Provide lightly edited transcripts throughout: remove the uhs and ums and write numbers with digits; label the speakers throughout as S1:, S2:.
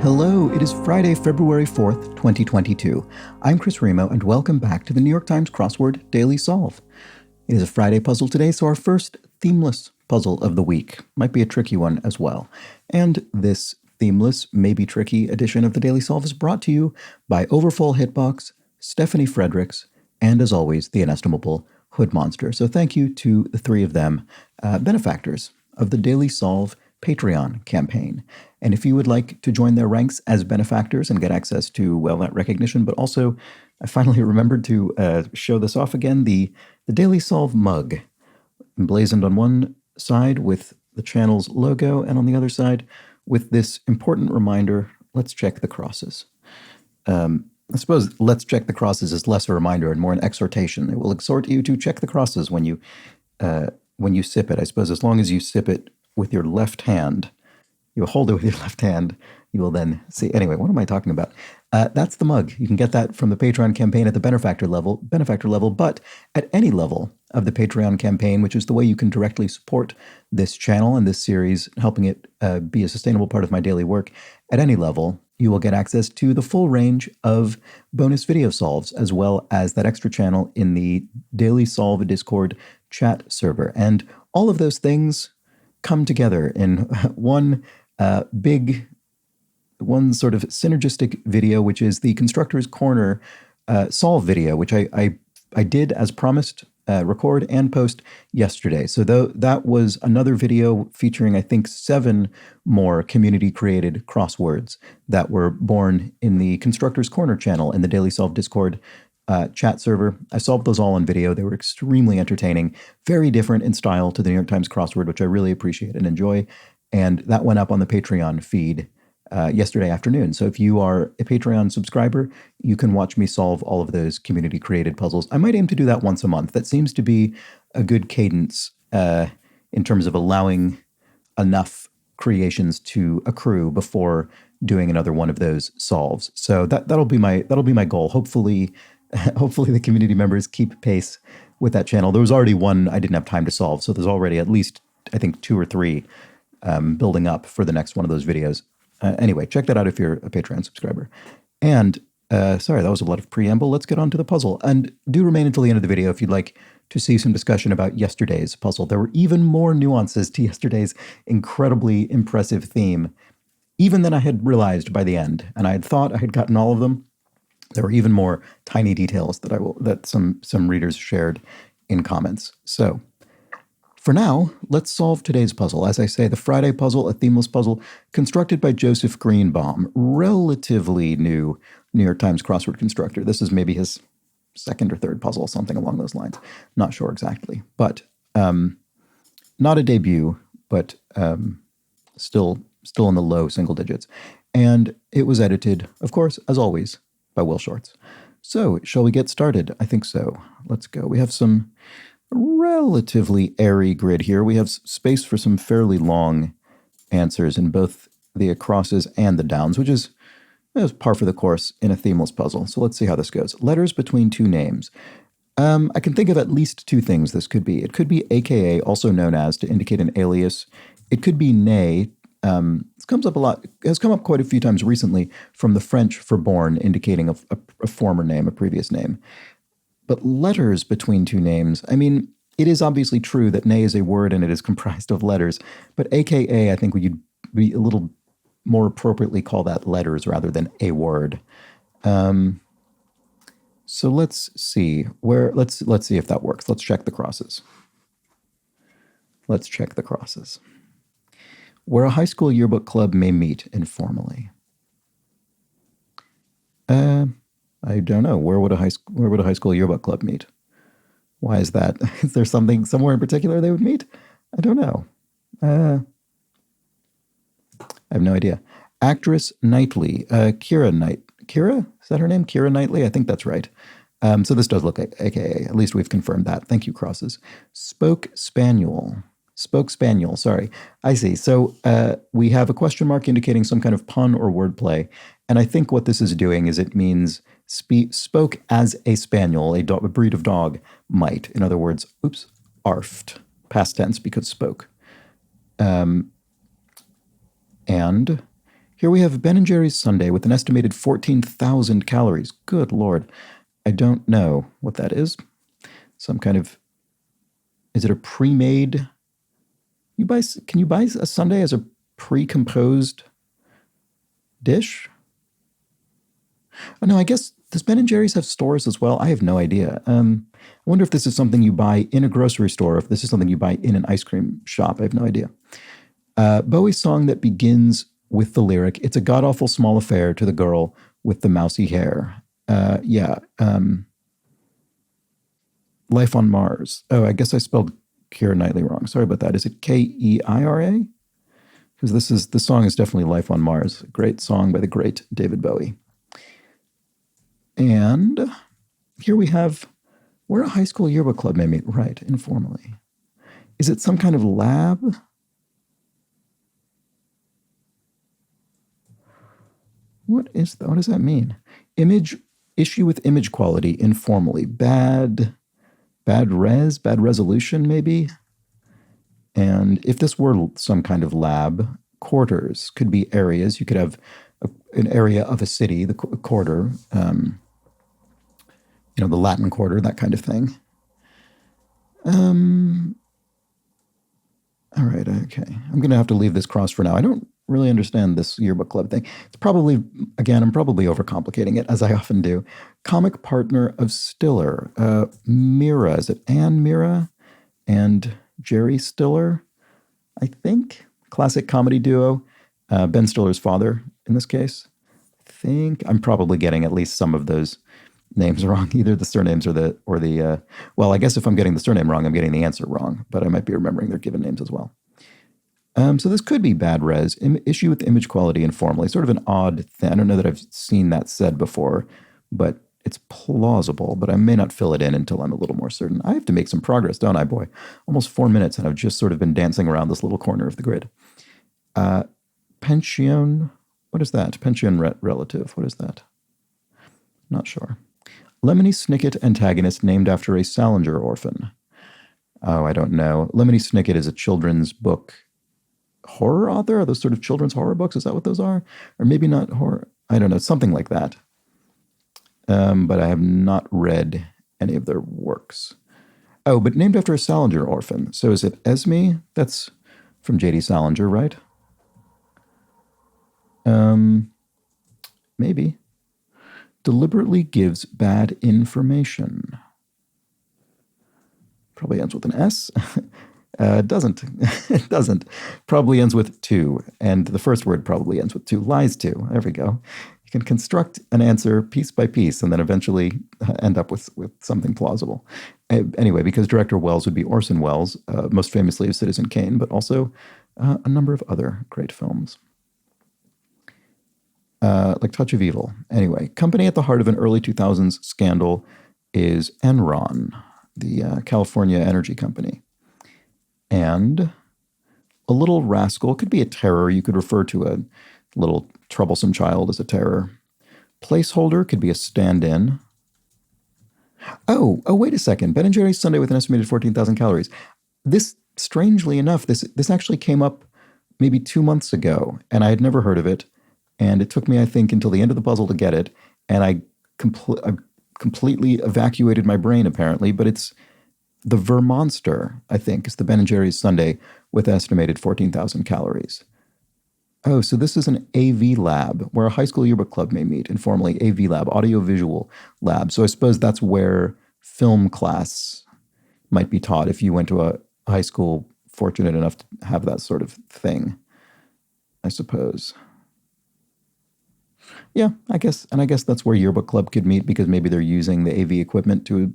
S1: Hello, it is Friday, February 4th, 2022. I'm Chris Remo, and welcome back to the New York Times Crossword Daily Solve. It is a Friday puzzle today, so our first themeless puzzle of the week might be a tricky one as well. And this themeless, maybe tricky edition of the Daily Solve is brought to you by Overfull Hitbox, Stephanie Fredericks, and as always, the inestimable Hood Monster. So thank you to the three of them, benefactors of the Daily Solve Patreon campaign. And if you would like to join their ranks as benefactors and get access to, well, that recognition, but also I finally remembered to show this off again, the Daily Solve mug, emblazoned on one side with the channel's logo and on the other side with this important reminder, let's check the crosses. I suppose let's check the crosses is less a reminder and more an exhortation. It will exhort you to check the crosses when you sip it. I suppose as long as you sip it with your left hand, you hold it with your left hand, you will then see. Anyway, what am I talking about? That's the mug. You can get that from the Patreon campaign at the benefactor level, but at any level of the Patreon campaign, which is the way you can directly support this channel and this series, helping it be a sustainable part of my daily work. At any level, you will get access to the full range of bonus video solves, as well as that extra channel in the Daily Solve Discord chat server. And all of those things come together in one sort of synergistic video, which is the Constructor's Corner solve video, which I did, as promised, record and post yesterday. So that was another video featuring, I think, 7 more community-created crosswords that were born in the Constructor's Corner channel in the Daily Solve Discord chat server. I solved those all on video. They were extremely entertaining, very different in style to the New York Times crossword, which I really appreciate and enjoy. And that went up on the Patreon feed yesterday afternoon. So if you are a Patreon subscriber, you can watch me solve all of those community-created puzzles. I might aim to do that once a month. That seems to be a good cadence in terms of allowing enough creations to accrue before doing another one of those solves. So that'll be my goal. Hopefully the community members keep pace with that channel. There was already one I didn't have time to solve, so there's already at least, I think, 2 or 3 building up for the next one of those videos. Anyway, check that out if you're a Patreon subscriber. And sorry, that was a lot of preamble. Let's get on to the puzzle. And do remain until the end of the video if you'd like to see some discussion about yesterday's puzzle. There were even more nuances to yesterday's incredibly impressive theme, even than I had realized by the end. And I had thought I had gotten all of them. There were even more tiny details that some readers shared in comments. So for now, let's solve today's puzzle. As I say, the Friday puzzle, a themeless puzzle constructed by Joseph Greenbaum, relatively new New York Times crossword constructor. This is maybe his second or third puzzle, something along those lines. Not sure exactly, but not a debut, but still in the low single digits. And it was edited, of course, as always, by Will Shorts. So, shall we get started? I think so. Let's go. We have some relatively airy grid here. We have space for some fairly long answers in both the acrosses and the downs, which is par for the course in a themeless puzzle. So let's see how this goes. Letters between 2 names. I can think of at least 2 things this could be. It could be AKA, also known as, to indicate an alias. It could be nay. This comes up a lot. It has come up quite a few times recently from the French for born, indicating a former name, a previous name. But letters between 2 names, I mean, it is obviously true that nay is a word and it is comprised of letters, but AKA, I think we'd be a little more appropriately call that letters rather than a word. So let's see let's see if that works. Let's check the crosses. Where a high school yearbook club may meet informally. I don't know. Where would a high school yearbook club meet? Why is that? Is there something somewhere in particular they would meet? I don't know. I have no idea. Actress Knightley, Kira? Is that her name? Kira Knightley? I think that's right. So this does look like AKA. At least we've confirmed that. Thank you, crosses. Spoke Spaniel, sorry. I see. So we have a question mark indicating some kind of pun or wordplay. And I think what this is doing is it means spoke as a spaniel, a breed of dog, might. In other words, arfed. Past tense because spoke. And Here we have Ben & Jerry's Sundae with an estimated 14,000 calories. Good Lord. I don't know what that is. Some kind of... Is it a pre-made... Can you buy a sundae as a pre-composed dish? Oh, no, I guess, does Ben & Jerry's have stores as well? I have no idea. I wonder if this is something you buy in a grocery store, or if this is something you buy in an ice cream shop. I have no idea. Bowie's song that begins with the lyric, "It's a god-awful small affair to the girl with the mousy hair." Life on Mars. Oh, I guess I spelled Keira Knightley wrong. Sorry about that. Is it Keira? Because the song is definitely Life on Mars. A great song by the great David Bowie. And here we have where a high school yearbook club may meet. Right, informally. Is it some kind of lab? What does that mean? Issue with image quality informally. Bad resolution, maybe? And if this were some kind of lab, quarters could be areas. You could have an area of a city, the quarter, the Latin quarter, that kind of thing. All right, okay. I'm going to have to leave this cross for now. I don't really understand this yearbook club thing. It's probably, again, I'm probably overcomplicating it, as I often do. Comic partner of Stiller. Mira, is it Anne Mira and Jerry Stiller, I think? Classic comedy duo. Ben Stiller's father, in this case. I think I'm probably getting at least some of those names wrong, either the surnames or the well, I guess if I'm getting the surname wrong, I'm getting the answer wrong, but I might be remembering their given names as well. So this could be bad res, issue with image quality informally, sort of an odd thing. I don't know that I've seen that said before, but it's plausible, but I may not fill it in until I'm a little more certain. I have to make some progress, don't I, boy? Almost 4 minutes, and I've just sort of been dancing around this little corner of the grid. Pension, what is that? Pension relative, what is that? Not sure. Lemony Snicket antagonist named after a Salinger orphan. Oh, I don't know. Lemony Snicket is a children's book horror author? Are those sort of children's horror books? Is that what those are? Or maybe not horror. I don't know. Something like that. But I have not read any of their works. Oh, but named after a Salinger orphan. So is it Esme? That's from J.D. Salinger, right? Maybe. Deliberately gives bad information. Probably ends with an S. Doesn't. It doesn't. Probably ends with to. And the first word probably ends with to. Lies to. There we go. You can construct an answer piece by piece and then eventually end up with something plausible. Anyway, because director Welles would be Orson Welles, most famously of Citizen Kane, but also a number of other great films. Like Touch of Evil. Anyway, company at the heart of an early 2000s scandal is Enron, the California energy company. And a little rascal, could be a terror. You could refer to a little troublesome child as a terror. Placeholder could be a stand-in. Oh, wait a second. Ben & Jerry's Sundae with an estimated 14,000 calories. This, strangely enough, this actually came up maybe 2 months ago, and I had never heard of it. And it took me, I think, until the end of the puzzle to get it. And I completely evacuated my brain, apparently. But it's the Vermonster, I think, is the Ben & Jerry's Sundae with estimated 14,000 calories. Oh, so this is an AV lab where a high school yearbook club may meet, informally. AV lab, audiovisual lab. So I suppose that's where film class might be taught if you went to a high school fortunate enough to have that sort of thing, I suppose. Yeah, I guess that's where yearbook club could meet, because maybe they're using the AV equipment to,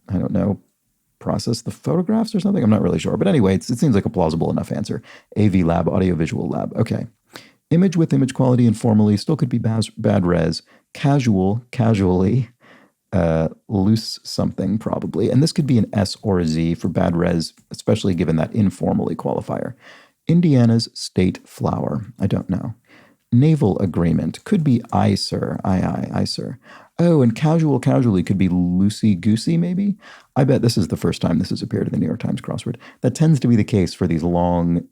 S1: I don't know, process the photographs or something. I'm not really sure. But anyway, it seems like a plausible enough answer. AV lab, audiovisual lab. Okay. Image with image quality informally still could be bad res. Casually, loose something probably. And this could be an S or a Z for bad res, especially given that informally qualifier. Indiana's state flower. I don't know. Naval agreement could be I, sir. I, sir. Oh, and casually could be loosey-goosey, maybe? I bet this is the first time this has appeared in the New York Times crossword. That tends to be the case for these long,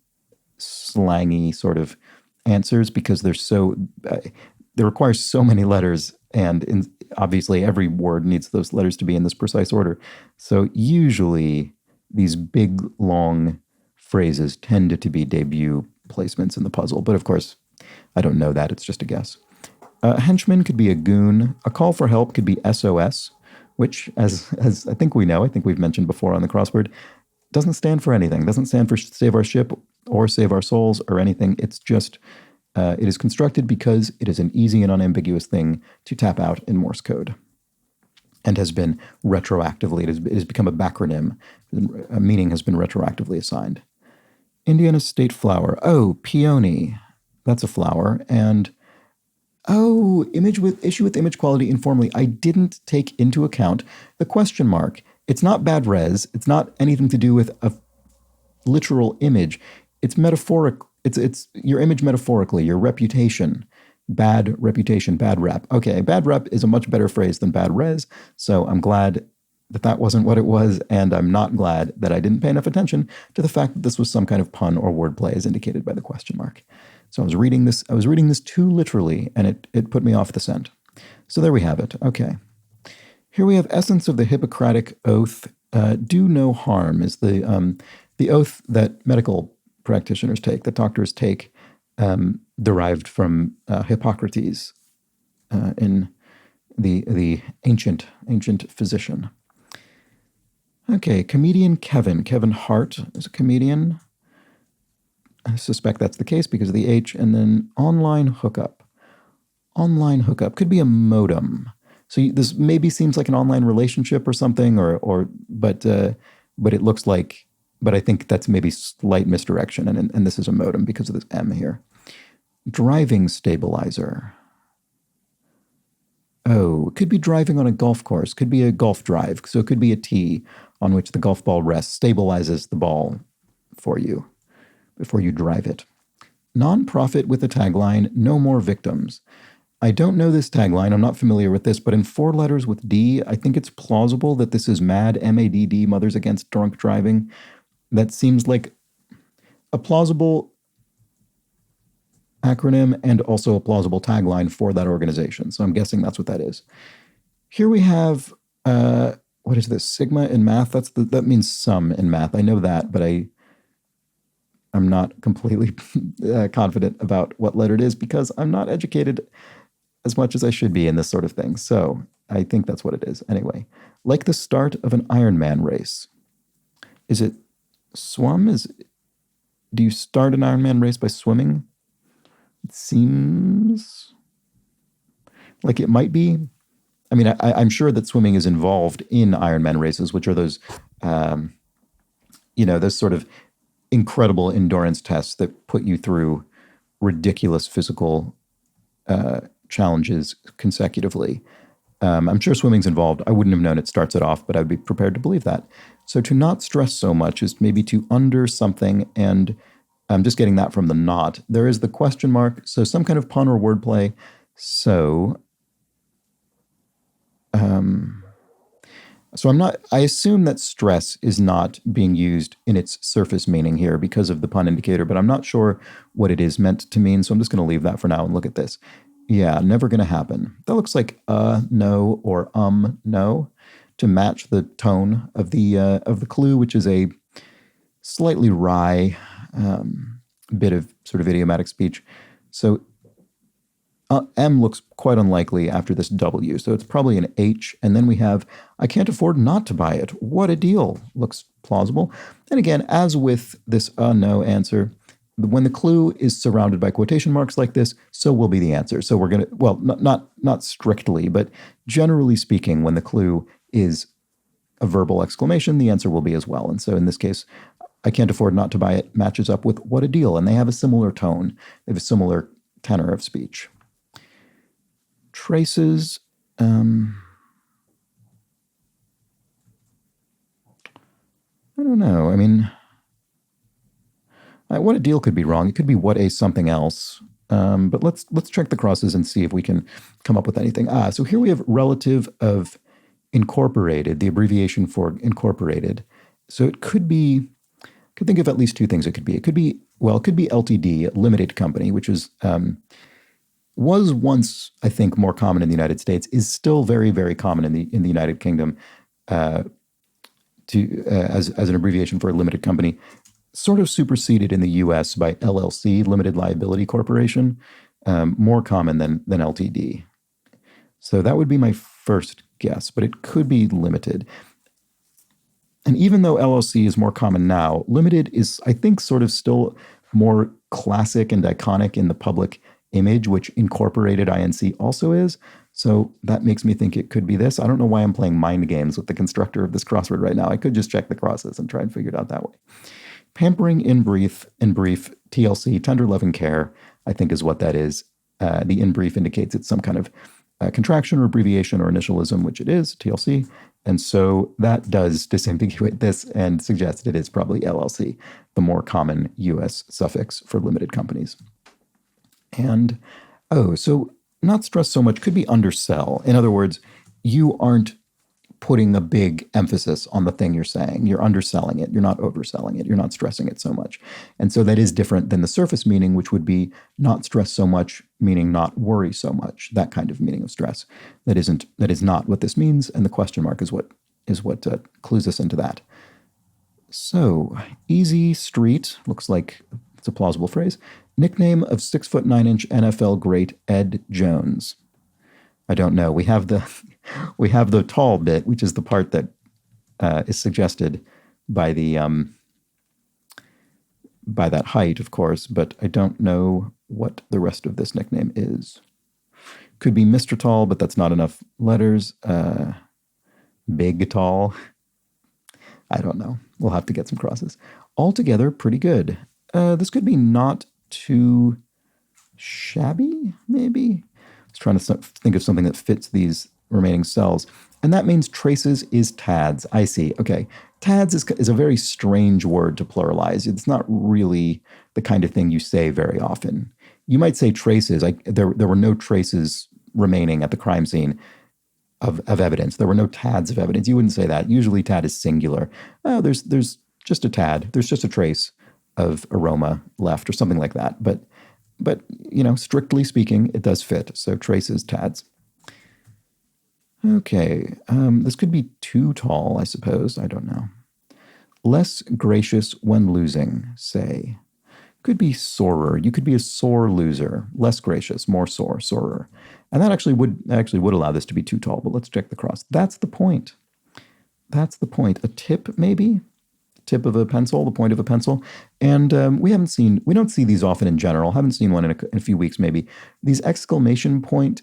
S1: slangy, sort of answers because they require so many letters, and obviously every word needs those letters to be in this precise order. So usually these big, long phrases tend to be debut placements in the puzzle. But of course, I don't know that. It's just a guess. A henchman could be a goon. A call for help could be SOS, which, as I think we know, I think we've mentioned before on the crossword, doesn't stand for anything. Doesn't stand for save our ship or save our souls or anything. It's just, it is constructed because it is an easy and unambiguous thing to tap out in Morse code, and has been retroactively, it has become a backronym. A meaning has been retroactively assigned. Indiana's state flower. Oh, peony. That's a flower. And issue with image quality informally. I didn't take into account the question mark. It's not bad res. It's not anything to do with a literal image. It's metaphoric. It's your image metaphorically, your reputation. Bad reputation, bad rep. Okay, bad rep is a much better phrase than bad res, so I'm glad that wasn't what it was, and I'm not glad that I didn't pay enough attention to the fact that this was some kind of pun or wordplay as indicated by the question mark. So I was reading this too literally, and it put me off the scent. So there we have it. Okay. Here we have essence of the Hippocratic Oath. Do no harm is the oath that medical practitioners take, that doctors take, derived from Hippocrates in the ancient physician. Okay, comedian Kevin Hart is a comedian. I suspect that's the case because of the H. And then online hookup. Online hookup could be a modem. So this maybe seems like an online relationship or something, but it looks like. But I think that's maybe slight misdirection, and this is a modem because of this M here. Driving stabilizer. Oh, it could be driving on a golf course. Could be a golf drive. So it could be a tee on which the golf ball rests, stabilizes the ball for you before you drive it. Nonprofit with a tagline, no more victims. I don't know this tagline. I'm not familiar with this, but in 4 letters with D, I think it's plausible that this is MADD, M-A-D-D, Mothers Against Drunk Driving. That seems like a plausible acronym and also a plausible tagline for that organization. So I'm guessing that's what that is. Here we have, what is this? Sigma in math? That means sum in math. I know that, but I'm not completely confident about what letter it is because I'm not educated as much as I should be in this sort of thing. So I think that's what it is. Anyway, like the start of an Ironman race. Is it swum? Do you start an Ironman race by swimming? It seems like it might be. I mean, I'm sure that swimming is involved in Ironman races, which are those, those sort of incredible endurance tests that put you through ridiculous physical challenges consecutively. I'm sure swimming's involved. I wouldn't have known it starts it off, but I'd be prepared to believe that. So to not stress so much is maybe to under something, and I'm just getting that from the not. There is the question mark, so some kind of pun or wordplay. So, I assume that stress is not being used in its surface meaning here because of the pun indicator, but I'm not sure what it is meant to mean, so I'm just going to leave that for now and look at this. Yeah, never going to happen. That looks like no or no to match the tone of the clue, which is a slightly wry bit of sort of idiomatic speech. So M looks quite unlikely after this W, so it's probably an H. And then we have, I can't afford not to buy it. What a deal. Looks plausible. And again, as with this no answer, when the clue is surrounded by quotation marks like this, so will be the answer. So we're going to, well, not strictly, but generally speaking, when the clue is a verbal exclamation, the answer will be as well. And so in this case, I can't afford not to buy it matches up with what a deal. And they have a similar tone. They have a similar tenor of speech. Traces. I don't know. I mean, what a deal could be wrong. It could be what a something else. But let's check the crosses and see if we can come up with anything. So here we have relative of incorporated, the abbreviation for incorporated. So it could be could think of at least two things it could be. It could be, well, it could be LTD, limited company, which is was once, I think, more common in the United States, is still very, very common in the United Kingdom, as an abbreviation for a limited company, sort of superseded in the U.S. by LLC, Limited Liability Corporation, more common than LTD. So that would be my first guess, but it could be limited. And even though LLC is more common now, limited is, I think, sort of still more classic and iconic in the public image, which incorporated INC also is. So that makes me think it could be this. I don't know why I'm playing mind games with the constructor of this crossword right now. I could just check the crosses and try and figure it out that way. Pampering in brief, TLC, tender love and care, I think is what that is. The in brief indicates it's some kind of contraction or abbreviation or initialism, which it is, TLC. And so that does disambiguate this and suggest it is probably LLC, the more common U.S. suffix for limited companies. And, so not stress so much could be undersell. In other words, you aren't putting a big emphasis on the thing you're saying. You're underselling it. You're not overselling it. You're not stressing it so much. And so that is different than the surface meaning, which would be not stress so much, meaning not worry so much, that kind of meaning of stress. That is not what this means, and the question mark is what clues us into that. So, easy street, looks like it's a plausible phrase. Nickname of 6'9" NFL great Ed Jones. I don't know. We have the tall bit, which is the part that is suggested by the by that height, of course, but I don't know what the rest of this nickname is. Could be Mr. Tall, but that's not enough letters. Big Tall. I don't know. We'll have to get some crosses. Altogether, pretty good. This could be not too shabby, maybe. I was trying to think of something that fits these remaining cells. And that means traces is tads. I see. Okay. Tads is a very strange word to pluralize. It's not really the kind of thing you say very often. You might say traces. There were no traces remaining at the crime scene of evidence. There were no tads of evidence. You wouldn't say that. Usually tad is singular. Oh, there's just a tad. There's just a trace of aroma left or something like that. But strictly speaking, it does fit. So traces, tads. Okay, this could be too tall, I suppose. I don't know. Less gracious when losing, say. Could be sorer. You could be a sore loser. Less gracious, more sore, sorer. And that actually would allow this to be too tall, but let's check the cross. That's the point. That's the point. A tip, maybe? Tip of a pencil, the point of a pencil. And we don't see these often in general. Haven't seen one in a few weeks, maybe. These exclamation point,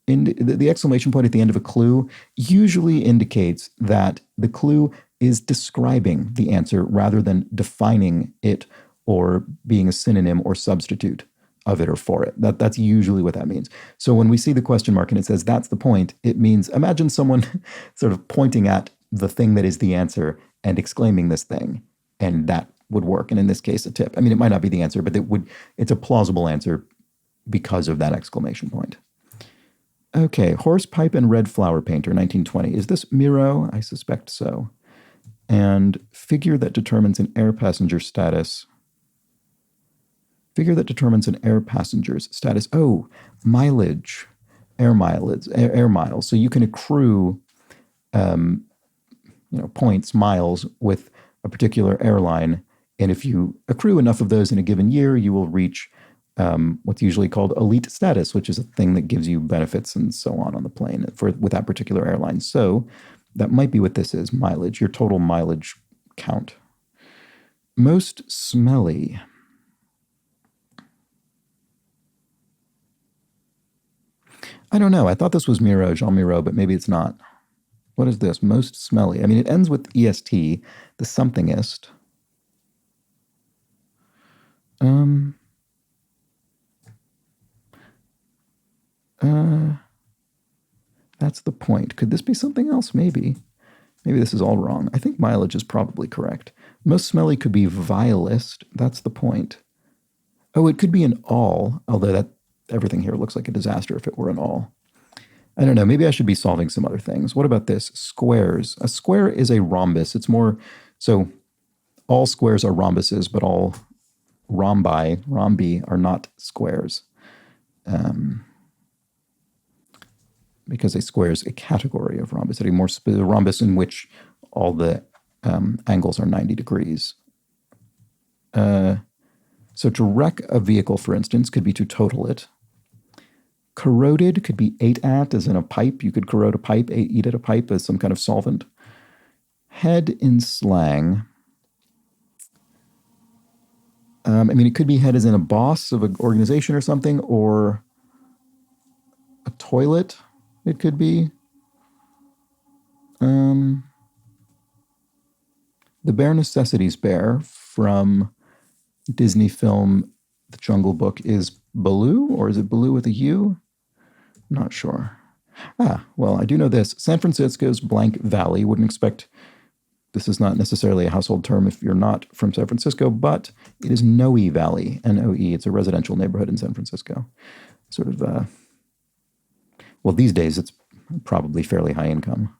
S1: the exclamation point at the end of a clue usually indicates that the clue is describing the answer rather than defining it or being a synonym or substitute of it or for it. That's usually what that means. So when we see the question mark and it says that's the point, it means imagine someone sort of pointing at the thing that is the answer and exclaiming this thing, and that would work. And in this case, a tip. I mean, it might not be the answer, but it's a plausible answer because of that exclamation point. Okay, horse pipe and red flower painter, 1920. Is this Miro? I suspect so. And figure that determines an air passenger's status. Figure that determines an air passenger's status. Oh, mileage, air miles. So you can accrue, points, miles with a particular airline. And if you accrue enough of those in a given year, you will reach what's usually called elite status, which is a thing that gives you benefits and so on the plane with that particular airline. So that might be what this is, mileage, your total mileage count. Most smelly. I don't know. I thought this was Miro, Jean Miro, but maybe it's not. What is this? Most smelly. I mean, it ends with EST, the somethingist. That's the point. Could this be something else? Maybe. Maybe this is all wrong. I think mileage is probably correct. Most smelly could be vilest. That's the point. Oh, it could be an all, although everything here looks like a disaster if it were an all. I don't know. Maybe I should be solving some other things. What about this? Squares. A square is a rhombus. It's more, so all squares are rhombuses, but all rhombi are not squares. Because a square is a category of rhombus, a rhombus in which all the angles are 90 degrees. So to wreck a vehicle, for instance, could be to total it. Corroded could be ate at, as in a pipe. You could corrode a pipe, eat at a pipe as some kind of solvent. Head in slang. It could be head as in a boss of an organization or something, or a toilet, it could be. The Bare Necessities Bear from Disney film The Jungle Book is Baloo, or is it Baloo with a U? Not sure. Well, I do know this. San Francisco's blank valley. Wouldn't expect, this is not necessarily a household term if you're not from San Francisco, but it is Noe Valley, N-O-E. It's a residential neighborhood in San Francisco. Sort of, well, these days it's probably fairly high income.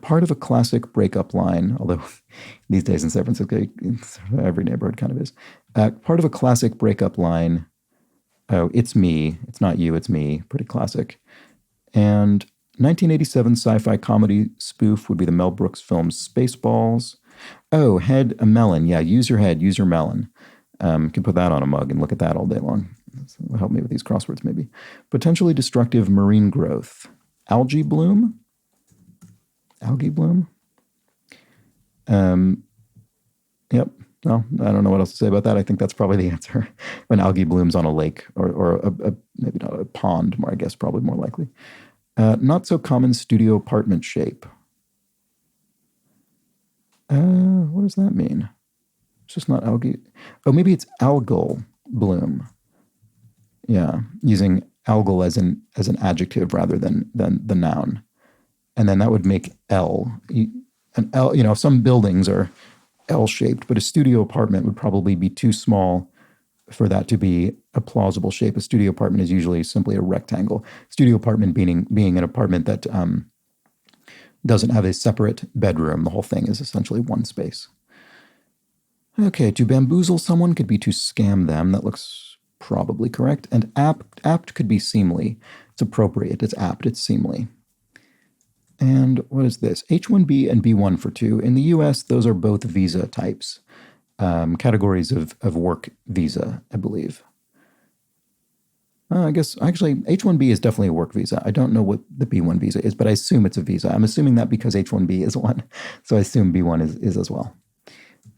S1: Part of a classic breakup line, although these days in San Francisco, every neighborhood kind of is. Part of a classic breakup line, oh, it's me, it's not you, it's me, pretty classic. And 1987 sci-fi comedy spoof would be the Mel Brooks film Spaceballs. Oh, head a melon. Yeah, use your head, use your melon. You can put that on a mug and look at that all day long. That'll help me with these crosswords maybe. Potentially destructive marine growth. Algae bloom. Algae bloom? Yep. Well, I don't know what else to say about that. I think that's probably the answer. When algae blooms on a lake or maybe not a pond, more, I guess, probably more likely. Not so common studio apartment shape. What does that mean? It's just not algae. Oh, maybe it's algal bloom. Yeah, using algal as an adjective rather than the noun. And then that would make L. An L, some buildings are L-shaped, but a studio apartment would probably be too small for that to be a plausible shape. A studio apartment is usually simply a rectangle. Studio apartment being an apartment that doesn't have a separate bedroom. The whole thing is essentially one space. Okay, to bamboozle someone could be to scam them. That looks probably correct. And apt could be seemly. It's appropriate. It's apt. It's seemly. And what is this? H-1B and B-1 for 2. In the U.S., those are both visa types, categories of work visa, I believe. I guess, actually, H-1B is definitely a work visa. I don't know what the B-1 visa is, but I assume it's a visa. I'm assuming that because H-1B is one, so I assume B-1 is as well.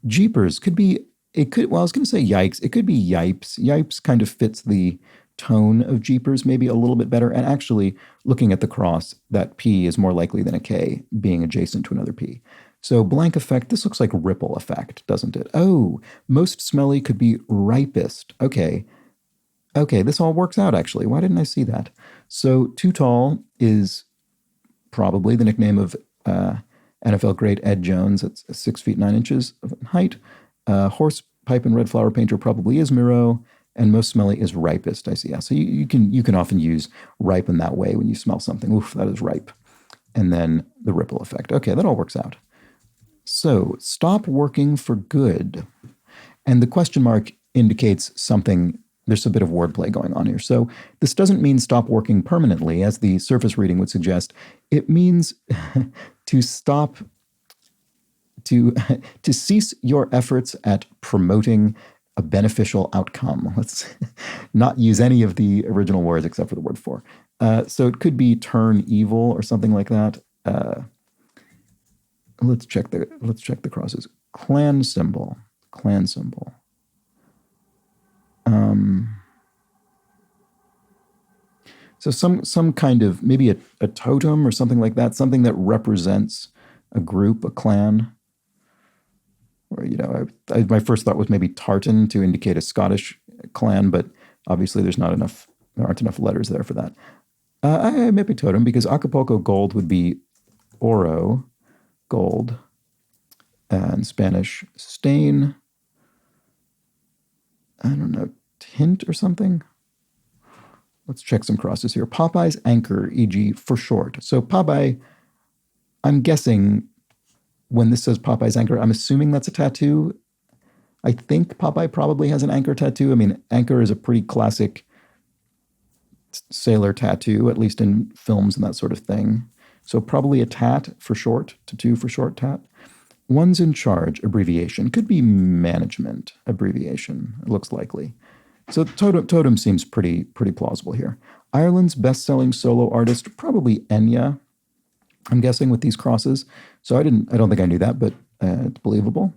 S1: Jeepers could be, I was going to say yikes. It could be yipes. Yipes kind of fits the tone of Jeepers maybe a little bit better. And actually, looking at the cross, that P is more likely than a K being adjacent to another P. So blank effect, this looks like ripple effect, doesn't it? Oh, most smelly could be ripest. Okay, this all works out actually. Why didn't I see that? So too tall is probably the nickname of NFL great Ed Jones. It's 6 feet 9 inches of height. Horse pipe and red flower painter probably is Miro. And most smelly is ripest, I see. Yeah, so you can often use ripe in that way when you smell something. Oof, that is ripe. And then the ripple effect. Okay, that all works out. So stop working for good. And the question mark indicates something. There's a bit of wordplay going on here. So this doesn't mean stop working permanently, as the surface reading would suggest. It means to stop, to cease your efforts at promoting a beneficial outcome. Let's not use any of the original words except for the word for. So it could be turn evil or something like that. Let's check the crosses. Clan symbol. So some kind of, maybe a totem or something like that, something that represents a group, a clan. Or, my first thought was maybe tartan to indicate a Scottish clan, but obviously there aren't enough letters there for that. Maybe totem, because Acapulco gold would be oro, gold, and Spanish stain. I don't know, tint or something? Let's check some crosses here. Popeye's anchor, e.g. for short. So Popeye, I'm guessing when this says Popeye's anchor, I'm assuming that's a tattoo. I think Popeye probably has an anchor tattoo. I mean, anchor is a pretty classic sailor tattoo, at least in films and that sort of thing. So probably a tat for short, tattoo for short, tat. One's in charge, abbreviation. Could be management, abbreviation. It looks likely. So totem seems pretty plausible here. Ireland's best-selling solo artist, probably Enya, I'm guessing, with these crosses. So I don't think I knew that, but it's believable.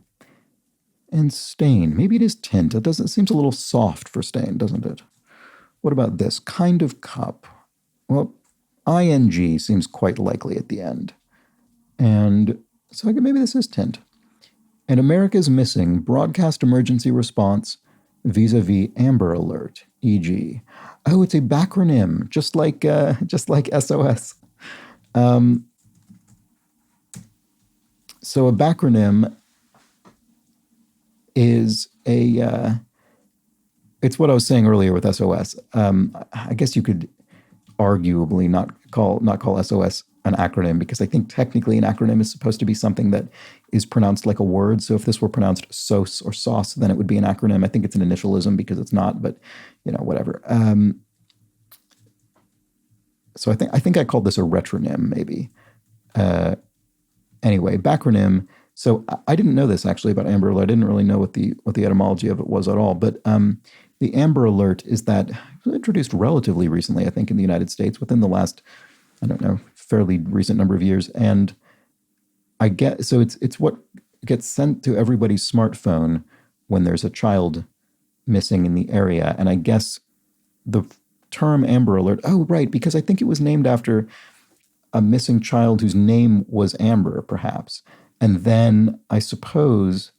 S1: And stain, maybe it is tint. It seems a little soft for stain, doesn't it? What about this? Kind of cup. Well, ing seems quite likely at the end. And so maybe this is tint. And America's missing broadcast emergency response vis-a-vis Amber Alert, e.g. Oh, it's a backronym, just like SOS. So a backronym is it's what I was saying earlier with SOS. I guess you could arguably not call SOS an acronym, because I think technically an acronym is supposed to be something that is pronounced like a word. So if this were pronounced SOS or sauce, then it would be an acronym. I think it's an initialism because it's not, but whatever. So I think I called this a retronym, maybe. Anyway, backronym. So I didn't know this actually about Amber Alert. I didn't really know what the etymology of it was at all. But the Amber Alert is that it was introduced relatively recently, I think, in the United States, within the last, I don't know, fairly recent number of years. And I get, so it's what gets sent to everybody's smartphone when there's a child missing in the area. And I guess the term Amber Alert, oh, right, because I think it was named after a missing child whose name was Amber, perhaps. And then I suppose,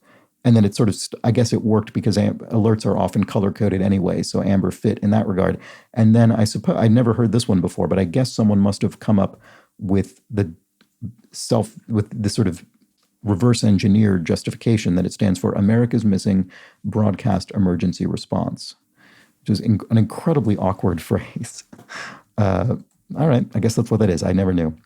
S1: and then it sort of, I guess it worked because alerts are often color-coded anyway, so Amber fit in that regard. And then I suppose, I'd never heard this one before, but I guess someone must have come up with with this sort of reverse-engineered justification that it stands for America's Missing Broadcast Emergency Response, which is an incredibly awkward phrase. All right, I guess that's what that is. I never knew.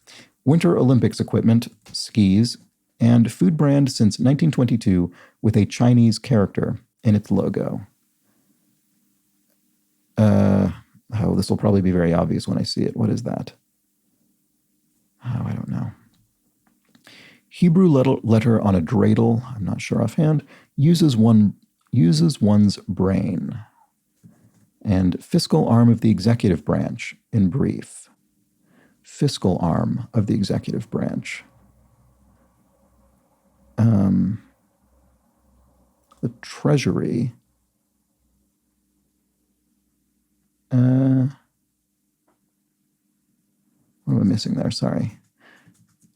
S1: Winter Olympics equipment, skis, and food brand since 1922 with a Chinese character in its logo. This will probably be very obvious when I see it. What is that? Oh, I don't know. Hebrew letter on a dreidel, I'm not sure offhand, uses one's brain. And fiscal arm of the executive branch, in brief. Fiscal arm of the executive branch. The Treasury. What am I missing there? Sorry.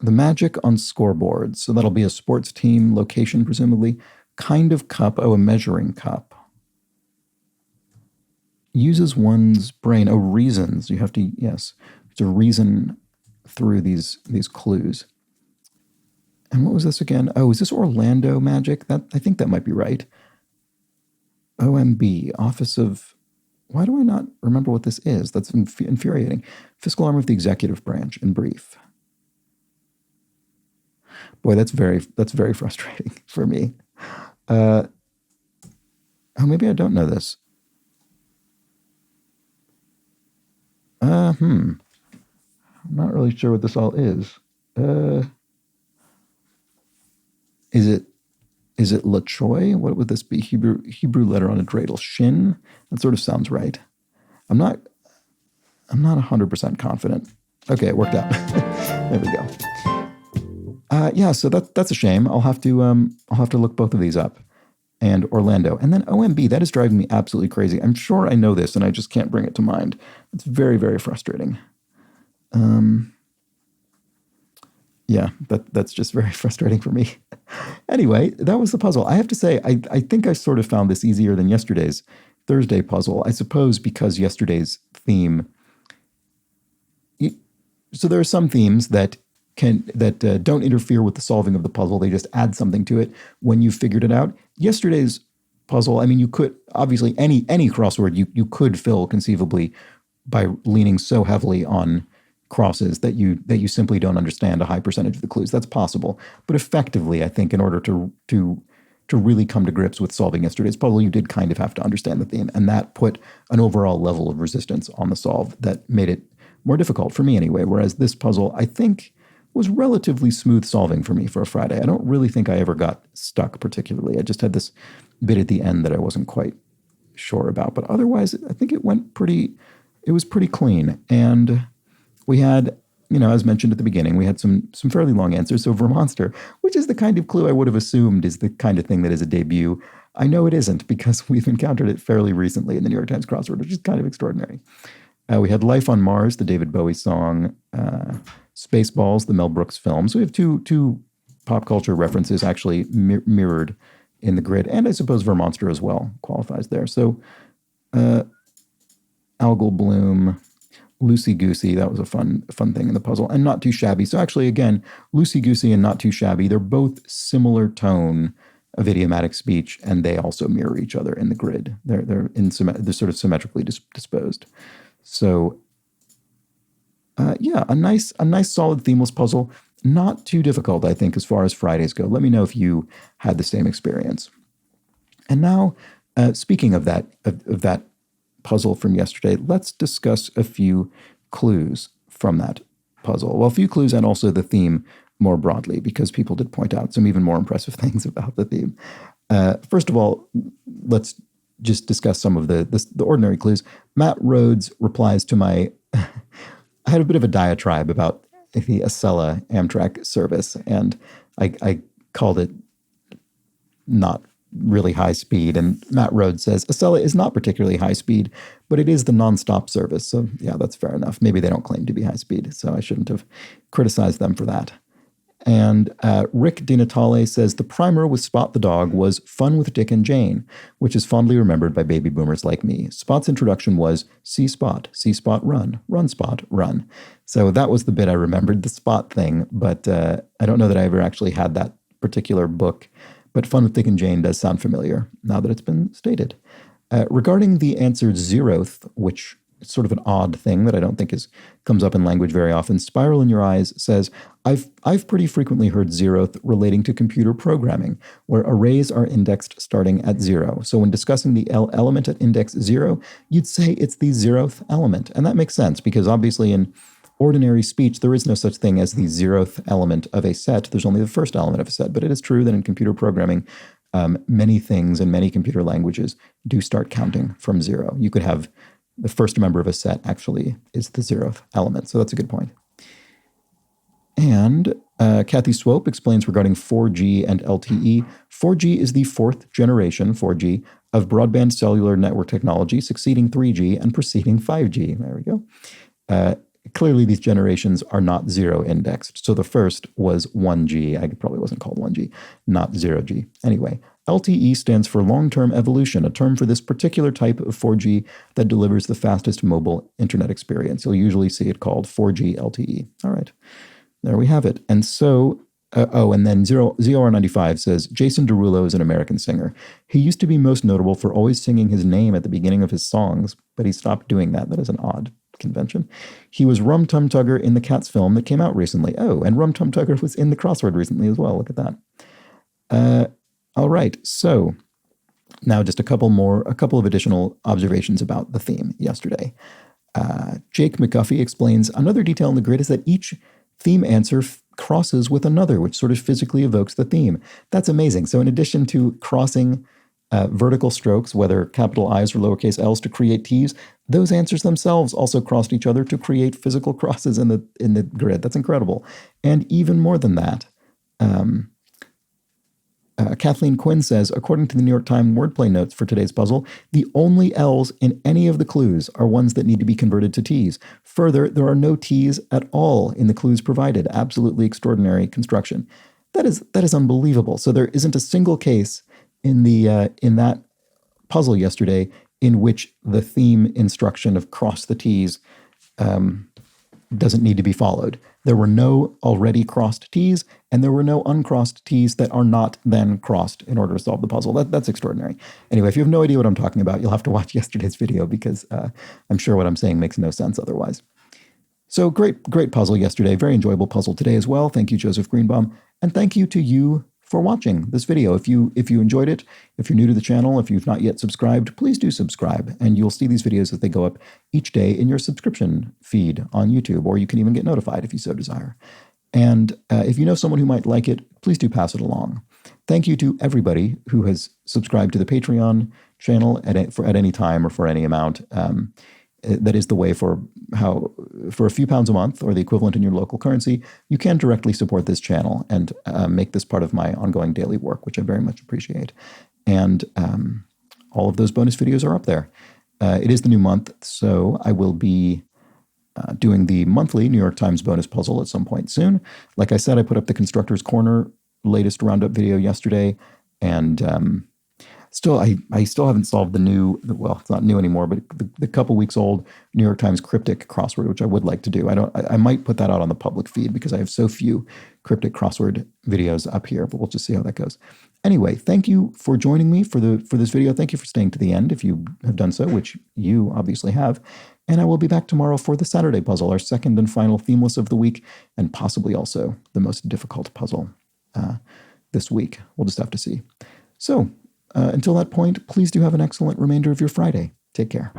S1: The Magic on scoreboards. So that'll be a sports team location, presumably. Kind of cup. Oh, a measuring cup. Uses one's brain. Oh, reasons. You have to, yes, to reason through these clues. And what was this again? Oh, is this Orlando Magic? I think that might be right. OMB, Office of... Why do I not remember what this is? That's infuriating. Fiscal arm of the executive branch, in brief. Boy, that's very frustrating for me. Oh, maybe I don't know this. I'm not really sure what this all is. Is it La Choi? What would this be? Hebrew letter on a dreidel. Shin? That sort of sounds right. I'm not 100% confident. Okay, it worked out. There we go. Yeah, so that's a shame. I'll have to look both of these up. And Orlando. And then OMB, that is driving me absolutely crazy. I'm sure I know this and I just can't bring it to mind. It's very, very frustrating. Yeah, that's just very frustrating for me. Anyway, that was the puzzle. I have to say, I think I sort of found this easier than yesterday's Thursday puzzle. I suppose because yesterday's theme... So there are some themes that don't interfere with the solving of the puzzle. They just add something to it when you've figured it out. Yesterday's puzzle, I mean, you could, obviously, any crossword you could fill conceivably by leaning so heavily on crosses that you simply don't understand a high percentage of the clues. That's possible, but effectively, I think in order to really come to grips with solving yesterday's puzzle, you did kind of have to understand the theme, and that put an overall level of resistance on the solve that made it more difficult for me anyway. Whereas this puzzle, I think, was relatively smooth solving for me for a Friday. I don't really think I ever got stuck particularly. I just had this bit at the end that I wasn't quite sure about, but otherwise, I think it was pretty clean. And we had, as mentioned at the beginning, we had some fairly long answers. So Vermonster, which is the kind of clue I would have assumed is the kind of thing that is a debut. I know it isn't because we've encountered it fairly recently in the New York Times crossword, which is kind of extraordinary. We had Life on Mars, the David Bowie song, Spaceballs, the Mel Brooks film. So we have two pop culture references actually mirrored in the grid. And I suppose Vermonster as well qualifies there. So Algal Bloom, Loosey Goosey, that was a fun thing in the puzzle, and Not Too Shabby. So actually, again, Loosey Goosey and Not Too Shabby, they're both similar tone of idiomatic speech, and they also mirror each other in the grid. They're sort of symmetrically disposed. So, a nice solid themeless puzzle. Not too difficult, I think, as far as Fridays go. Let me know if you had the same experience. And now, speaking of that puzzle from yesterday, let's discuss a few clues from that puzzle. Well, a few clues and also the theme more broadly, because people did point out some even more impressive things about the theme. First of all, let's just discuss some of the ordinary clues. Matt Rhodes replies to my... I had a bit of a diatribe about the Acela Amtrak service, and I called it not really high speed. And Matt Rhodes says, Acela is not particularly high speed, but it is the nonstop service. So yeah, that's fair enough. Maybe they don't claim to be high speed, so I shouldn't have criticized them for that. And Rick Di Natale says, the primer with Spot the dog was Fun with Dick and Jane, which is fondly remembered by baby boomers like me. Spot's introduction was see Spot, run, run Spot, run. So that was the bit I remembered, the Spot thing, but I don't know that I ever actually had that particular book. But Fun with Dick and Jane does sound familiar now that it's been stated. Regarding the answer zeroth, which is sort of an odd thing that I don't think comes up in language very often, Spiral in Your Eyes says, I've pretty frequently heard zeroth relating to computer programming, where arrays are indexed starting at 0. So when discussing the element at index 0, you'd say it's the zeroth element. And that makes sense because obviously in ordinary speech, there is no such thing as the zeroth element of a set. There's only the first element of a set. But it is true that in computer programming, many things in many computer languages do start counting from 0. You could have the first member of a set actually is the zeroth element. So that's a good point. And Kathy Swope explains regarding 4G and LTE. 4G is the fourth generation, 4G, of broadband cellular network technology, succeeding 3G and preceding 5G. There we go. Clearly, these generations are not 0 indexed. So the first was 1G. I probably wasn't called 1G, not 0G. Anyway, LTE stands for long-term evolution, a term for this particular type of 4G that delivers the fastest mobile internet experience. You'll usually see it called 4G LTE. All right, there we have it. And so, and then ZOR95 says, Jason Derulo is an American singer. He used to be most notable for always singing his name at the beginning of his songs, but he stopped doing that. That is an odd convention. He was Rum Tum Tugger in the Cats film that came out recently. Oh, and Rum Tum Tugger was in the Crossword recently as well. Look at that. All right. So now just a couple of additional observations about the theme yesterday. Jake McGuffey explains another detail in the grid is that each theme answer crosses with another, which sort of physically evokes the theme. That's amazing. So in addition to crossing vertical strokes, whether capital I's or lowercase l's to create T's, those answers themselves also crossed each other to create physical crosses in the grid. That's incredible. And even more than that, Kathleen Quinn says, according to the New York Times wordplay notes for today's puzzle, the only L's in any of the clues are ones that need to be converted to T's. Further, there are no T's at all in the clues provided. Absolutely extraordinary construction. That is unbelievable. So there isn't a single case in that puzzle yesterday in which the theme instruction of cross the T's doesn't need to be followed. There were no already crossed T's, and there were no uncrossed T's that are not then crossed in order to solve the puzzle. That's extraordinary. Anyway, if you have no idea what I'm talking about, you'll have to watch yesterday's video because I'm sure what I'm saying makes no sense otherwise. So great puzzle yesterday. Very enjoyable puzzle today as well. Thank you, Joseph Greenbaum. And thank you to you for watching this video. If you enjoyed it, if you're new to the channel, if you've not yet subscribed, please do subscribe. And you'll see these videos as they go up each day in your subscription feed on YouTube, or you can even get notified if you so desire. And if you know someone who might like it, please do pass it along. Thank you to everybody who has subscribed to the Patreon channel at any time or for any amount. That is the way for a few pounds a month or the equivalent in your local currency, you can directly support this channel and make this part of my ongoing daily work, which I very much appreciate. And all of those bonus videos are up there. It is the new month, so I will be doing the monthly New York Times bonus puzzle at some point soon. Like I said, I put up the Constructor's Corner latest roundup video yesterday, and I still haven't solved the new, well, it's not new anymore, but the couple weeks old New York Times cryptic crossword, which I would like to do. I might put that out on the public feed because I have so few cryptic crossword videos up here, but we'll just see how that goes. Anyway, thank you for joining me for this video. Thank you for staying to the end if you have done so, which you obviously have. And I will be back tomorrow for the Saturday puzzle, our second and final themeless of the week, and possibly also the most difficult puzzle this week. We'll just have to see. So, until that point, please do have an excellent remainder of your Friday. Take care.